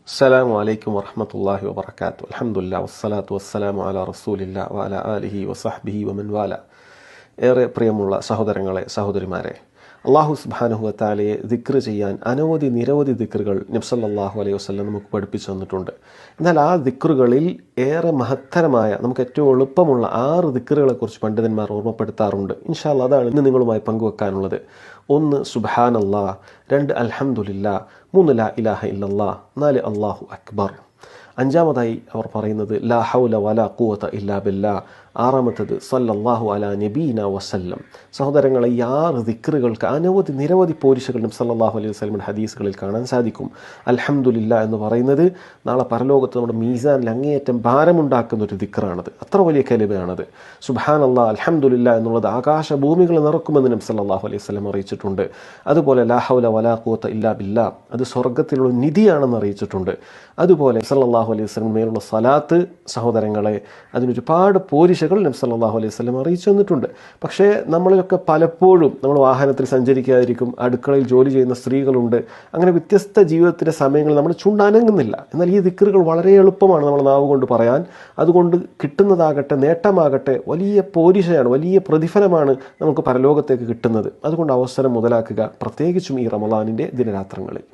അസ്സലാമു അലൈക്കും വറഹ്മത്തുള്ളാഹി വബറകാതുഹു. അൽഹംദുലില്ലാഹി വസ്സലാത്തു വസ്സലാമു അലാ റസൂലില്ലാഹി വഅലാ ആലിഹി വസഹ്ബിഹി വമൻ വാല. ഏറെ പ്രിയമുള്ള സഹോദരങ്ങളെ, സഹോദരിമാരെ, അല്ലാഹു സുബ്ഹാനഹു വ തആലയെ ദിക്ർ ചെയ്യാൻ നിരവധി ദിക്റുകൾ നബി സല്ലല്ലാഹു അലൈഹി വസല്ലം നമുക്ക് പഠിപ്പിച്ചു തന്നിട്ടുണ്ട്. എന്നാൽ ആ ദിക്റുകളിൽ ഏറെ മഹത്തരമായ, നമുക്ക് ഏറ്റവും എളുപ്പമുള്ള 6 ദിക്റുകളെക്കുറിച്ച് പണ്ഡിതന്മാർ ഓർമ്മപ്പെടുത്താറുണ്ട്. ഇൻഷാ അല്ലാഹ് അതാണ് ഇന്ന് നിങ്ങളുമായി പങ്കുവെക്കാനുള്ളത്. 1 സുബ്ഹാനല്ലാഹ്, 2 അൽഹംദുലില്ലാഹ്, 3 ലാ ഇലാഹ ഇല്ലല്ലാഹ്, 4 അല്ലാഹു അക്ബർ. 5-മതായി അവർ പറയുന്നത് ലാ ഹൗല വലാ ഖുവത ഇല്ലാ ബില്ലാഹ്. 6-മത്തത് സല്ലല്ലാഹു അലാ നബീന വസല്ലം. സഹോദരങ്ങളെ, ഈ 6 ദിക്റുകൾക്ക് നിരവധി പോരിശകൾ നബി സല്ലല്ലാഹു അലൈഹി വസല്ലമയുടെ ഹദീസുകളിൽ കാണാൻ സാധിക്കും. അൽഹംദുലില്ലാ എന്ന് പറയുന്നത് നാളെ പരലോകത്ത് നമ്മുടെ മീസാനിൽ അങ്ങേയറ്റം ഭാരമുണ്ടാക്കുന്ന ഒരു ദിക്റാണത്. അത്ര വലിയ കലിമയാണത്. സുബ്ഹാനല്ലാഹ്, അൽഹംദുലില്ലാ എന്നുള്ളത് ആകാശഭൂമികൾ നിറക്കുമെന്ന് നബി സല്ലല്ലാഹു അലൈഹി വസല്ലം അറിയിച്ചിട്ടുണ്ട്. അതുപോലെ ലാ ഹൗല വലാ ഖുവത ഇല്ലാ ബില്ലാഹ്, അത് സ്വർഗ്ഗത്തിലുള്ള നിധിയാണെന്ന് അറിയിച്ചിട്ടുണ്ട്. അതുപോലെ സല്ലല്ലാഹു അലൈഹി വസല്ലം മേലുള്ള സലാത്ത്, സഹോദരങ്ങളെ, അതിനൊരുപാട് പോരിശകൾ നബി സല്ലല്ലാഹു അലൈഹി വസല്ലം അറിയിച്ചു തന്നിട്ടുണ്ട്. പക്ഷേ നമ്മളിലൊക്കെ പലപ്പോഴും നമ്മൾ വാഹനത്തിൽ സഞ്ചരിക്കാതിരിക്കും, അടുക്കളയിൽ ജോലി ചെയ്യുന്ന സ്ത്രീകളുണ്ട്, അങ്ങനെ വ്യത്യസ്ത ജീവിതത്തിൻ്റെ സമയങ്ങളിൽ നമ്മൾ ചുണ്ടനങ്ങുന്നില്ല. എന്നാൽ ഈ ദിക്റുകൾ വളരെ എളുപ്പമാണ് നമ്മൾ നാവ് കൊണ്ട് പറയാൻ. അതുകൊണ്ട് കിട്ടുന്നതാകട്ടെ, നേട്ടമാകട്ടെ, വലിയ പോരിശയാണ്, വലിയ പ്രതിഫലമാണ് നമുക്ക് പരലോകത്തേക്ക് കിട്ടുന്നത്. അതുകൊണ്ട് അവസരം മുതലാക്കുക, പ്രത്യേകിച്ചും ഈ റമളാനിൻ്റെ ദിനരാത്രങ്ങളിൽ.